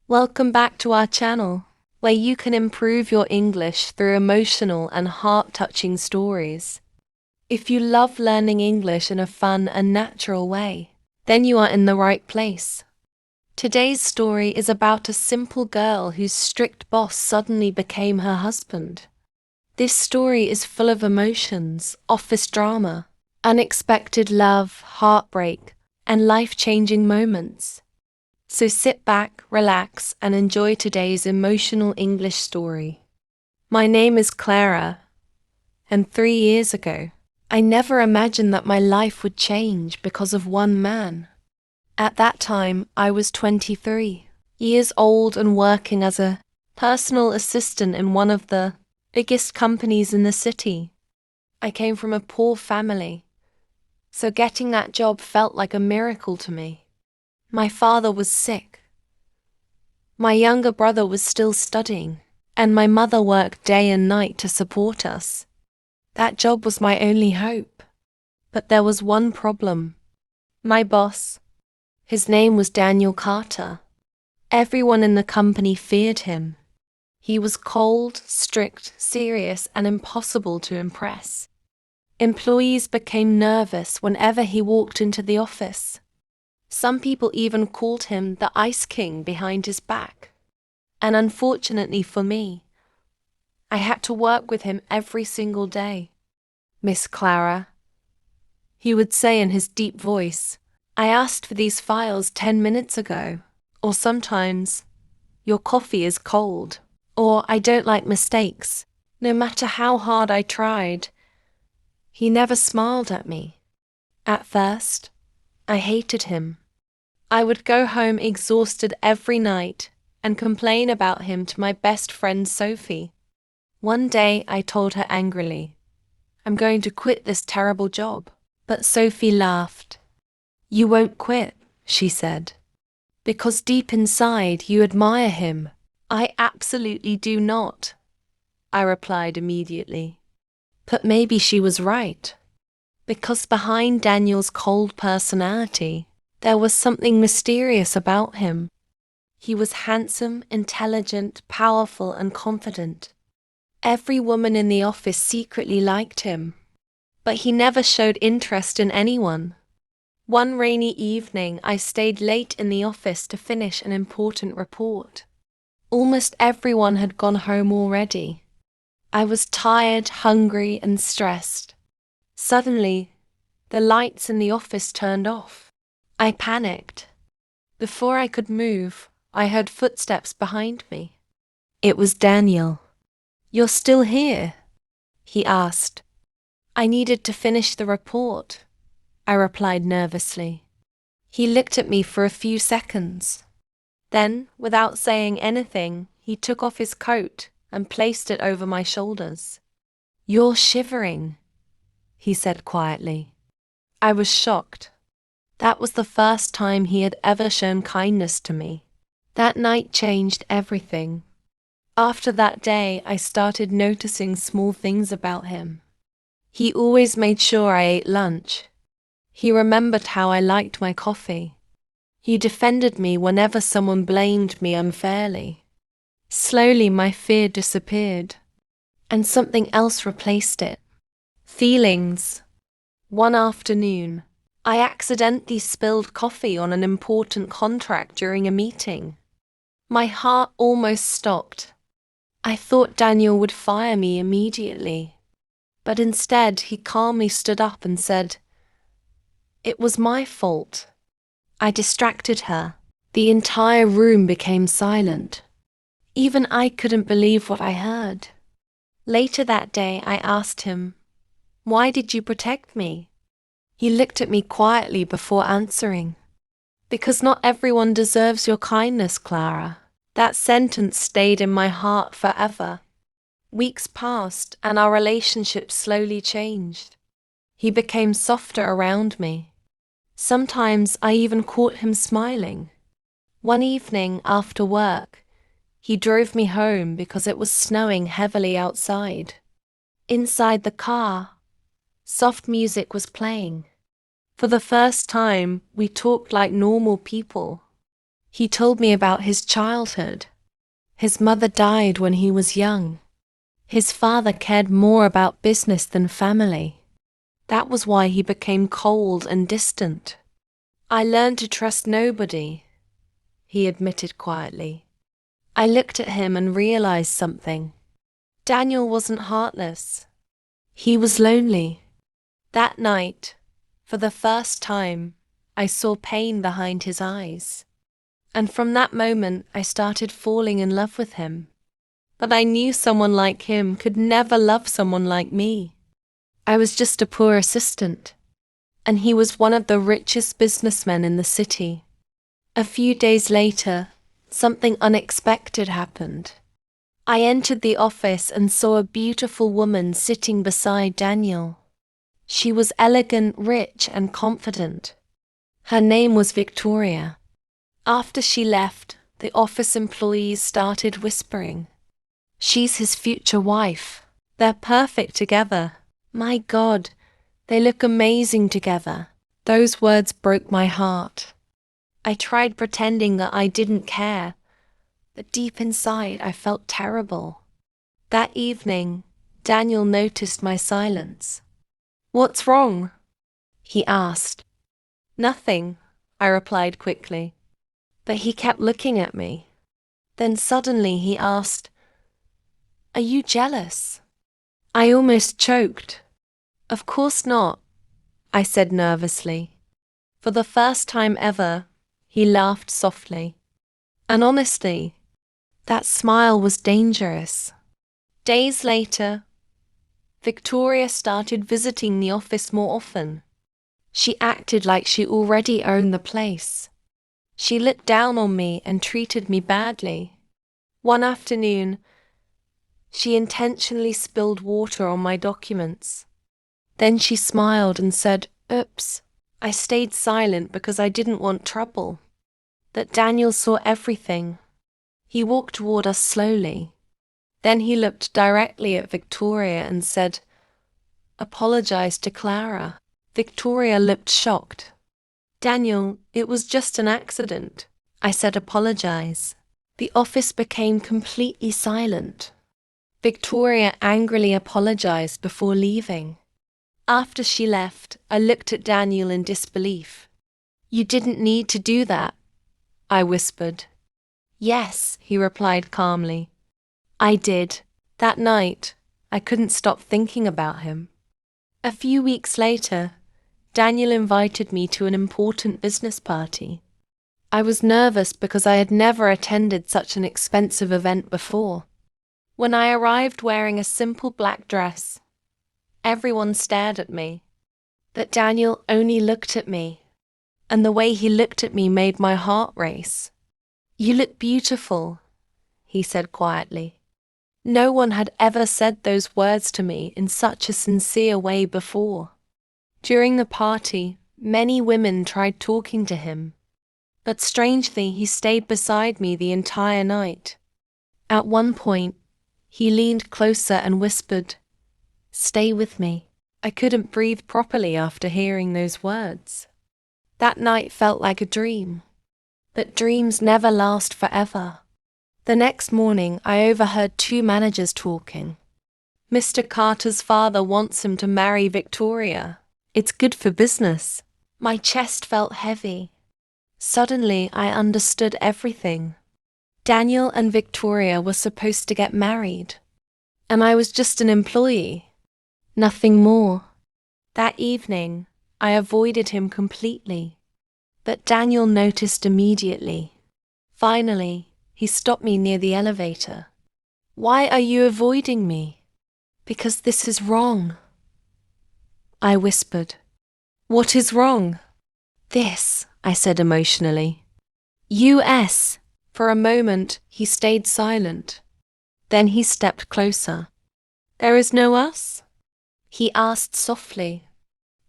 Welcome back to our channel, where you can improve your English through emotional and heart-touching stories. If you love learning English in a fun and natural way, then you are in the right place. Today's story is about a simple girl whose strict boss suddenly became her husband. This story is full of emotions, office drama, unexpected love, heartbreak, and life-changing moments. So sit back, relax, and enjoy today's emotional English story. My name is Clara, and 3 years ago, I never imagined that my life would change because of one man. At that time, I was 23 years old and working as a personal assistant in one of the biggest companies in the city. I came from a poor family, so getting that job felt like a miracle to me. My father was sick. My younger brother was still studying, and my mother worked day and night to support us. That job was my only hope. But there was one problem. My boss, his name was Daniel Carter. Everyone in the company feared him. He was cold, strict, serious, and impossible to impress. Employees became nervous whenever he walked into the office. Some people even called him the Ice King behind his back. And unfortunately for me, I had to work with him every single day. "Miss Clara," he would say in his deep voice, "I asked for these files 10 minutes ago." Or sometimes, "Your coffee is cold." Or, "I don't like mistakes." No matter how hard I tried, he never smiled at me. At first, I hated him. I would go home exhausted every night and complain about him to my best friend Sophie. One day I told her angrily, "I'm going to quit this terrible job." But Sophie laughed. "You won't quit," she said, "because deep inside you admire him." "I absolutely do not," I replied immediately. But maybe she was right, because behind Daniel's cold personality, there was something mysterious about him. He was handsome, intelligent, powerful, and confident. Every woman in the office secretly liked him, but he never showed interest in anyone. One rainy evening, I stayed late in the office to finish an important report. Almost everyone had gone home already. I was tired, hungry, and stressed. Suddenly, the lights in the office turned off. I panicked. Before I could move, I heard footsteps behind me. It was Daniel. "You're still here?" he asked. "I needed to finish the report," I replied nervously. He looked at me for a few seconds. Then, without saying anything, he took off his coat and placed it over my shoulders. "You're shivering," he said quietly. I was shocked. That was the first time he had ever shown kindness to me. That night changed everything. After that day, I started noticing small things about him. He always made sure I ate lunch. He remembered how I liked my coffee. He defended me whenever someone blamed me unfairly. Slowly, my fear disappeared, and something else replaced it. Feelings. One afternoon, I accidentally spilled coffee on an important contract during a meeting. My heart almost stopped. I thought Daniel would fire me immediately, but instead he calmly stood up and said, "It was my fault." I distracted her. The entire room became silent. Even I couldn't believe what I heard. Later that day, I asked him, "Why did you protect me?" He looked at me quietly before answering. "Because not everyone deserves your kindness, Clara." That sentence stayed in my heart forever. Weeks passed, and our relationship slowly changed. He became softer around me. Sometimes I even caught him smiling. One evening after work, he drove me home because it was snowing heavily outside. Inside the car, soft music was playing. For the first time, we talked like normal people. He told me about his childhood. His mother died when he was young. His father cared more about business than family. That was why he became cold and distant. I learned to trust nobody, he admitted quietly. I looked at him and realized something. Daniel wasn't heartless. He was lonely. That night, for the first time, I saw pain behind his eyes. And from that moment, I started falling in love with him. But I knew someone like him could never love someone like me. I was just a poor assistant, and he was one of the richest businessmen in the city. A few days later, something unexpected happened. I entered the office and saw a beautiful woman sitting beside Daniel. She was elegant, rich, and confident. Her name was Victoria. After she left, the office employees started whispering, "She's his future wife. They're perfect together. My God, they look amazing together." Those words broke my heart. I tried pretending that I didn't care, but deep inside I felt terrible. That evening, Daniel noticed my silence. "What's wrong?" he asked. "Nothing," I replied quickly. But he kept looking at me. Then suddenly he asked, "Are you jealous?" I almost choked. "Of course not," I said nervously. For the first time ever, he laughed softly. And honestly, that smile was dangerous. Days later, Victoria started visiting the office more often. She acted like she already owned the place. She looked down on me and treated me badly. One afternoon, she intentionally spilled water on my documents. Then she smiled and said, "Oops." I stayed silent because I didn't want trouble. But Daniel saw everything. He walked toward us slowly. Then he looked directly at Victoria and said, "Apologize to Clara." Victoria looked shocked. "Daniel, it was just an accident." I said, "Apologize." The office became completely silent. Victoria angrily apologized before leaving. After she left, I looked at Daniel in disbelief. "You didn't need to do that," I whispered. "Yes," he replied calmly. "I did. That night, I couldn't stop thinking about him." A few weeks later, Daniel invited me to an important business party. I was nervous because I had never attended such an expensive event before. When I arrived wearing a simple black dress, everyone stared at me. But Daniel only looked at me, and the way he looked at me made my heart race. "You look beautiful," he said quietly. No one had ever said those words to me in such a sincere way before. During the party, many women tried talking to him, but strangely he stayed beside me the entire night. At one point, he leaned closer and whispered, "Stay with me." I couldn't breathe properly after hearing those words. That night felt like a dream, but dreams never last forever. The next morning, I overheard two managers talking. "Mr. Carter's father wants him to marry Victoria. It's good for business." My chest felt heavy. Suddenly, I understood everything. Daniel and Victoria were supposed to get married, and I was just an employee, nothing more. That evening, I avoided him completely, but Daniel noticed immediately. Finally, he stopped me near the elevator. "Why are you avoiding me?" "Because this is wrong," I whispered. "What is wrong?" "This," I said emotionally. "US." For a moment, he stayed silent. Then he stepped closer. "There is no us?" he asked softly.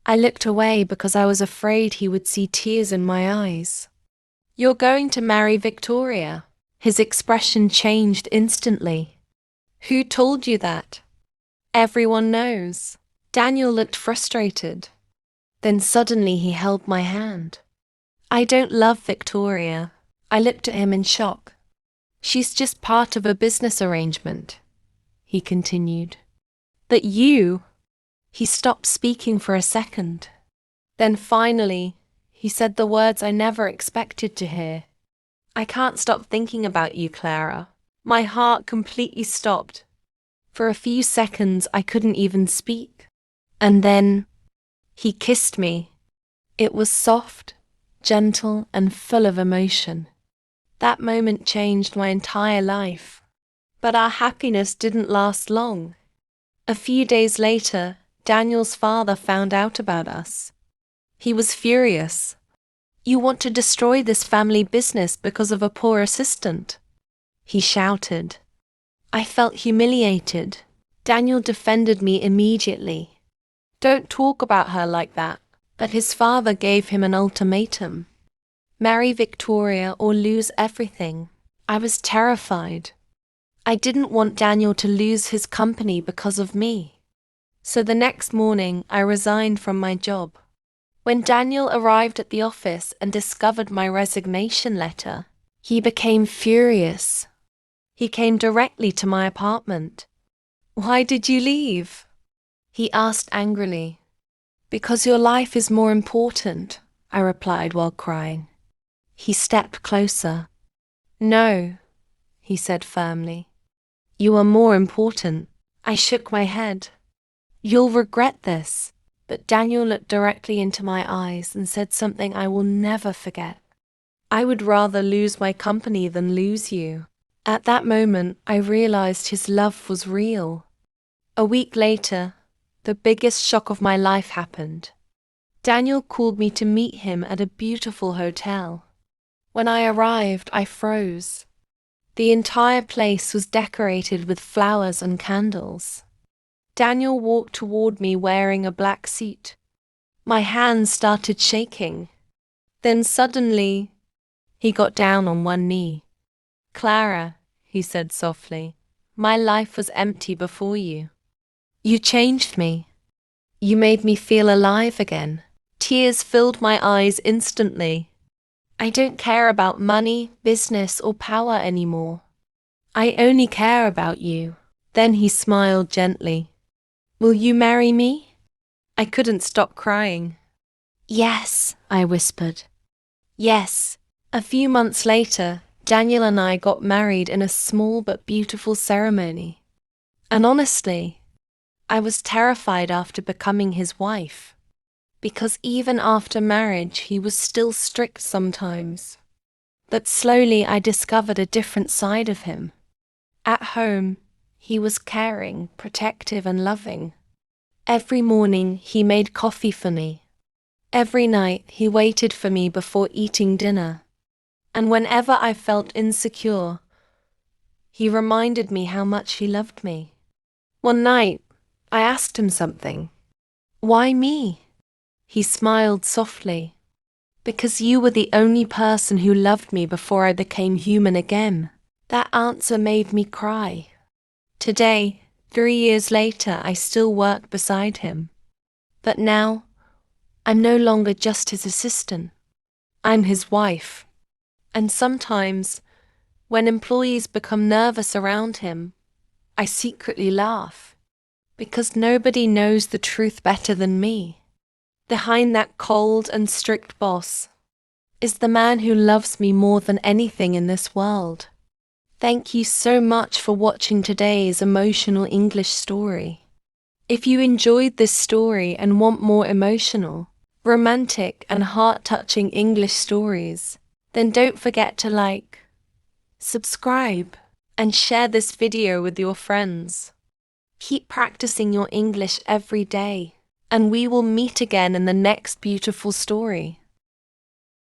I looked away because I was afraid he would see tears in my eyes. "You're going to marry Victoria." His expression changed instantly. "Who told you that?" "Everyone knows." Daniel looked frustrated. Then suddenly he held my hand. "I don't love Victoria. I looked at him in shock. She's just part of a business arrangement, he continued. But you... He stopped speaking for a second. Then finally, he said the words I never expected to hear. I can't stop thinking about you, Clara. My heart completely stopped. For a few seconds, I couldn't even speak. And then, he kissed me. It was soft, gentle, and full of emotion. That moment changed my entire life. But our happiness didn't last long. A few days later, Daniel's father found out about us. He was furious. You want to destroy this family business because of a poor assistant, he shouted. I felt humiliated. Daniel defended me immediately. Don't talk about her like that. But his father gave him an ultimatum. Marry Victoria or lose everything. I was terrified. I didn't want Daniel to lose his company because of me. So the next morning, I resigned from my job. When Daniel arrived at the office and discovered my resignation letter, he became furious. He came directly to my apartment. Why did you leave? He asked angrily. Because your life is more important, I replied while crying. He stepped closer. No, he said firmly. You are more important. I shook my head. You'll regret this. But Daniel looked directly into my eyes and said something I will never forget. I would rather lose my company than lose you. At that moment, I realized his love was real. A week later, the biggest shock of my life happened. Daniel called me to meet him at a beautiful hotel. When I arrived, I froze. The entire place was decorated with flowers and candles. Daniel walked toward me wearing a black suit. My hands started shaking. Then suddenly, he got down on one knee. Clara, he said softly, my life was empty before you. You changed me. You made me feel alive again. Tears filled my eyes instantly. I don't care about money, business, or power anymore. I only care about you. Then he smiled gently. Will you marry me? I couldn't stop crying. Yes, I whispered. Yes. A few months later, Daniel and I got married in a small but beautiful ceremony. And honestly, I was terrified after becoming his wife. Because even after marriage, he was still strict sometimes. But slowly I discovered a different side of him. At home, he was caring, protective, and loving. Every morning, he made coffee for me. Every night, he waited for me before eating dinner. And whenever I felt insecure, he reminded me how much he loved me. One night, I asked him something. Why me? He smiled softly. Because you were the only person who loved me before I became human again. That answer made me cry. Today, 3 years later, I still work beside him. But now, I'm no longer just his assistant. I'm his wife. And sometimes, when employees become nervous around him, I secretly laugh. Because nobody knows the truth better than me. Behind that cold and strict boss is the man who loves me more than anything in this world. Thank you so much for watching today's emotional English story. If you enjoyed this story and want more emotional, romantic, and heart-touching English stories, then don't forget to like, subscribe, and share this video with your friends. Keep practicing your English every day, and we will meet again in the next beautiful story.